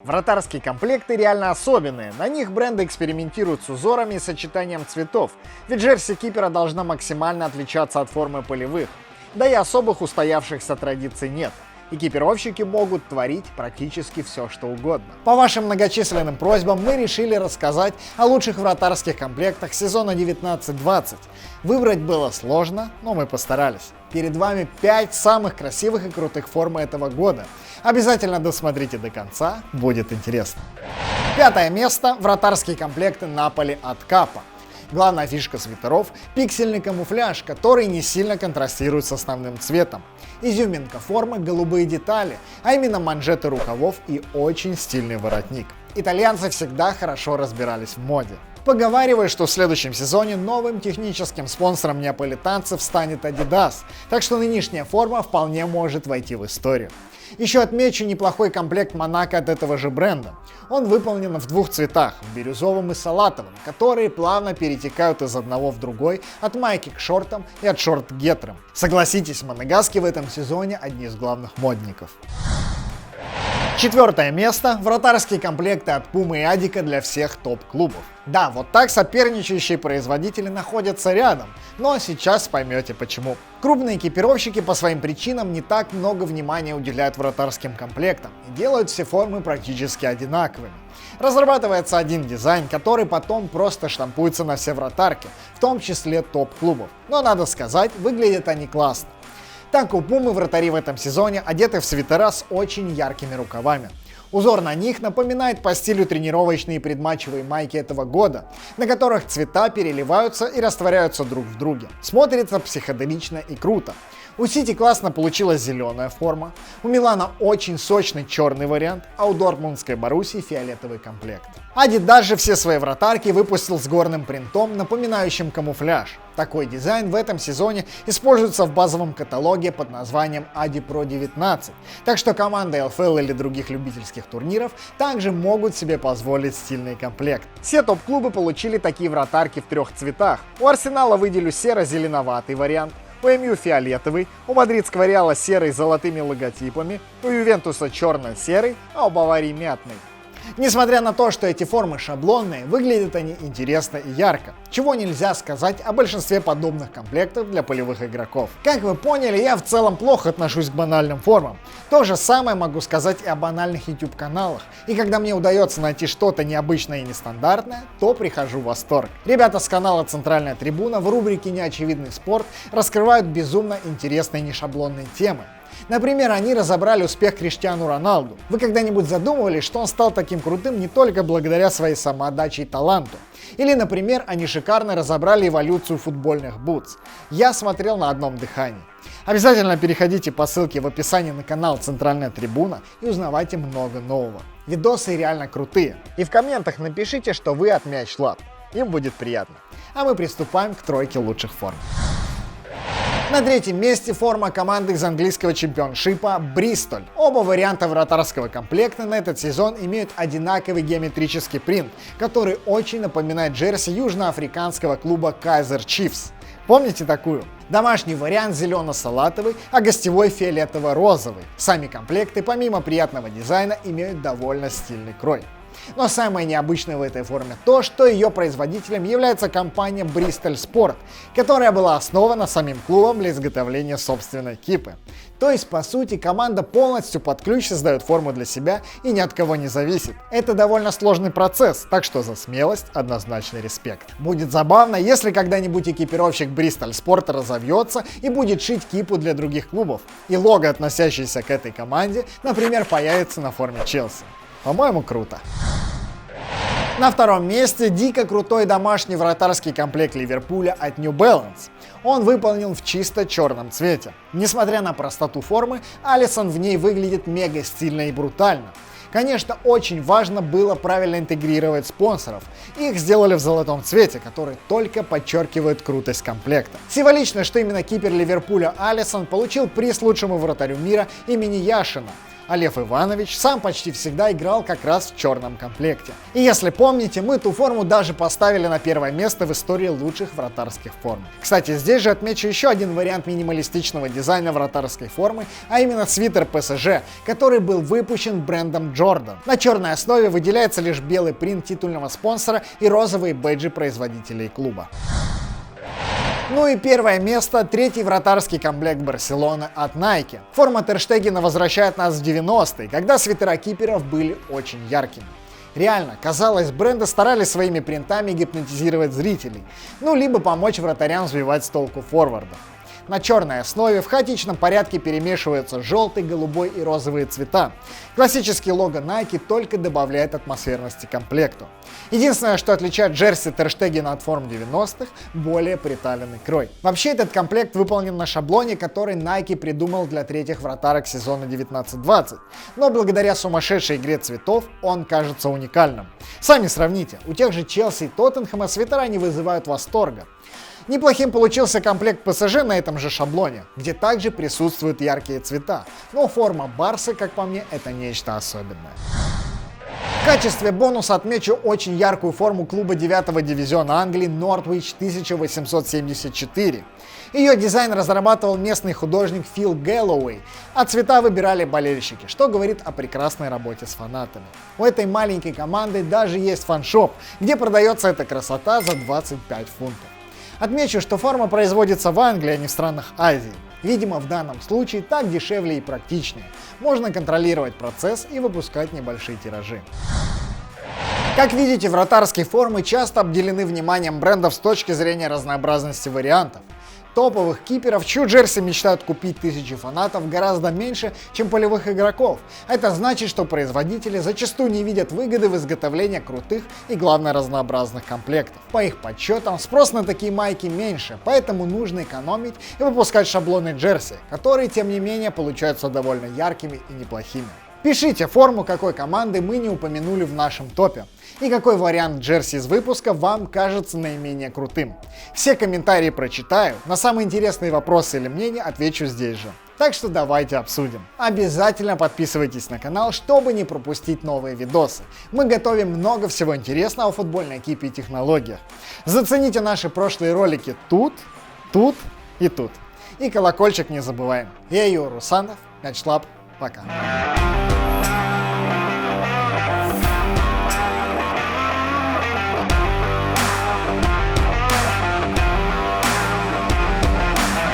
Вратарские комплекты реально особенные. На них бренды экспериментируют с узорами и сочетанием цветов, ведь джерси кипера должна максимально отличаться от формы полевых. Да и особых устоявшихся традиций нет. Экипировщики могут творить практически все, что угодно. По вашим многочисленным просьбам мы решили рассказать о лучших вратарских комплектах сезона 19-20. Выбрать было сложно, но мы постарались. Перед вами 5 самых красивых и крутых форм этого года. Обязательно досмотрите до конца, будет интересно. Пятое место – вратарские комплекты Наполи от Капа. Главная фишка свитеров – пиксельный камуфляж, который не сильно контрастирует с основным цветом. Изюминка формы – голубые детали, а именно манжеты рукавов и очень стильный воротник. Итальянцы всегда хорошо разбирались в моде. Поговаривают, что в следующем сезоне новым техническим спонсором неаполитанцев станет Adidas, так что нынешняя форма вполне может войти в историю. Еще отмечу неплохой комплект Монако от этого же бренда. Он выполнен в двух цветах, бирюзовым и салатовым, которые плавно перетекают из одного в другой, от майки к шортам и от шорт к гетрам. Согласитесь, монегаски в этом сезоне одни из главных модников. Четвертое место – вратарские комплекты от Puma и Адика для всех топ-клубов. Да, вот так соперничающие производители находятся рядом, но сейчас поймете почему. Крупные экипировщики по своим причинам не так много внимания уделяют вратарским комплектам и делают все формы практически одинаковыми. Разрабатывается один дизайн, который потом просто штампуется на все вратарки, в том числе топ-клубов. Но надо сказать, выглядят они классно. Так у Пумы вратари в этом сезоне одеты в свитера с очень яркими рукавами. Узор на них напоминает по стилю тренировочные предматчевые майки этого года, на которых цвета переливаются и растворяются друг в друге. Смотрится психоделично и круто. У Сити классно получилась зеленая форма, у Милана очень сочный черный вариант, а у Дортмундской Боруссии фиолетовый комплект. Adidas же все свои вратарки выпустил с горным принтом, напоминающим камуфляж. Такой дизайн в этом сезоне используется в базовом каталоге под названием Adi Pro 19, так что команды ЛФЛ или других любительских турниров также могут себе позволить стильный комплект. Все топ-клубы получили такие вратарки в 3 цветах. У Арсенала выделю серо-зеленоватый вариант, у МЮ фиолетовый, у мадридского Реала серый с золотыми логотипами, у Ювентуса черно-серый, а у Баварии мятный. Несмотря на то, что эти формы шаблонные, выглядят они интересно и ярко, чего нельзя сказать о большинстве подобных комплектов для полевых игроков. Как вы поняли, я в целом плохо отношусь к банальным формам. То же самое могу сказать и о банальных YouTube-каналах, и когда мне удается найти что-то необычное и нестандартное, то прихожу в восторг. Ребята с канала «Центральная трибуна» в рубрике «Неочевидный спорт» раскрывают безумно интересные нешаблонные темы. Например, они разобрали успех Криштиану Роналду. Вы когда-нибудь задумывались, что он стал таким крутым не только благодаря своей самоотдаче и таланту? Или, например, они шикарно разобрали эволюцию футбольных бутс. Я смотрел на одном дыхании. Обязательно переходите по ссылке в описании на канал «Центральная трибуна» и узнавайте много нового. Видосы реально крутые. И в комментах напишите, что вы от Мяч Лаб. Им будет приятно. А мы приступаем к тройке лучших форм. На третьем месте форма команды из английского чемпионшипа Бристоль. Оба варианта вратарского комплекта на этот сезон имеют одинаковый геометрический принт, который очень напоминает джерси южноафриканского клуба Kaizer Chiefs. Помните такую? Домашний вариант зелено-салатовый, а гостевой фиолетово-розовый. Сами комплекты, помимо приятного дизайна, имеют довольно стильный крой. Но самое необычное в этой форме то, что ее производителем является компания Bristol Sport, которая была основана самим клубом для изготовления собственной кипы. То есть, по сути, команда полностью под ключ создает форму для себя и ни от кого не зависит. Это довольно сложный процесс, так что за смелость однозначный респект. Будет забавно, если когда-нибудь экипировщик Bristol Sport разовьется и будет шить кипу для других клубов, и лого, относящееся к этой команде, например, появится на форме Челси. По-моему, круто. На втором месте дико крутой домашний вратарский комплект Ливерпуля от New Balance. Он выполнен в чисто черном цвете. Несмотря на простоту формы, Алисон в ней выглядит мега стильно и брутально. Конечно, очень важно было правильно интегрировать спонсоров. Их сделали в золотом цвете, который только подчеркивает крутость комплекта. Символично, что именно кипер Ливерпуля Алисон получил приз лучшему вратарю мира имени Яшина. а Лев Иванович сам почти всегда играл как раз в черном комплекте. И если помните, мы ту форму даже поставили на первое место в истории лучших вратарских форм. Кстати, здесь же отмечу еще один вариант минималистичного дизайна вратарской формы, а именно свитер ПСЖ, который был выпущен брендом Jordan. На черной основе выделяется лишь белый принт титульного спонсора и розовые бейджи производителей клуба. Ну и первое место, третий вратарский комплект Барселоны от Nike. Форма Тер Штегена возвращает нас в 90-е, когда свитера киперов были очень яркими. Реально, казалось, бренды старались своими принтами гипнотизировать зрителей, ну либо помочь вратарям сбивать с толку форварда. На черной основе в хаотичном порядке перемешиваются желтый, голубой и розовые цвета. Классический лого Nike только добавляет атмосферности комплекту. Единственное, что отличает джерси Тер Штегена от форм 90-х – более приталенный крой. Вообще этот комплект выполнен на шаблоне, который Nike придумал для третьих вратарок сезона 19-20, но благодаря сумасшедшей игре цветов он кажется уникальным. Сами сравните, у тех же Челси и Тоттенхэма свитера не вызывают восторга. Неплохим получился комплект ПСЖ на этом же шаблоне, где также присутствуют яркие цвета, но форма Барсы, как по мне, это нечто особенное. В качестве бонуса отмечу очень яркую форму клуба 9-го дивизиона Англии Norwich 1874. Ее дизайн разрабатывал местный художник Фил Гэллоуэй, а цвета выбирали болельщики, что говорит о прекрасной работе с фанатами. У этой маленькой команды даже есть фаншоп, где продается эта красота за 25 фунтов. Отмечу, что форма производится в Англии, а не в странах Азии. Видимо, в данном случае так дешевле и практичнее. Можно контролировать процесс и выпускать небольшие тиражи. Как видите, вратарские формы часто обделены вниманием брендов с точки зрения разнообразности вариантов. Топовых киперов, чью джерси мечтают купить тысячи фанатов, гораздо меньше, чем полевых игроков. Это значит, что производители зачастую не видят выгоды в изготовлении крутых и, главное, разнообразных комплектов. По их подсчетам, спрос на такие майки меньше, поэтому нужно экономить и выпускать шаблоны джерси, которые, тем не менее, получаются довольно яркими и неплохими. Пишите форму, какой команды мы не упомянули в нашем топе. И какой вариант джерси из выпуска вам кажется наименее крутым. Все комментарии прочитаю, на самые интересные вопросы или мнения отвечу здесь же. Так что давайте обсудим. Обязательно подписывайтесь на канал, чтобы не пропустить новые видосы. Мы готовим много всего интересного о футбольной экипе и технологиях. Зацените наши прошлые ролики тут, тут и тут. И колокольчик не забываем. Я Юра Русанов, Мяч Лаб, пока.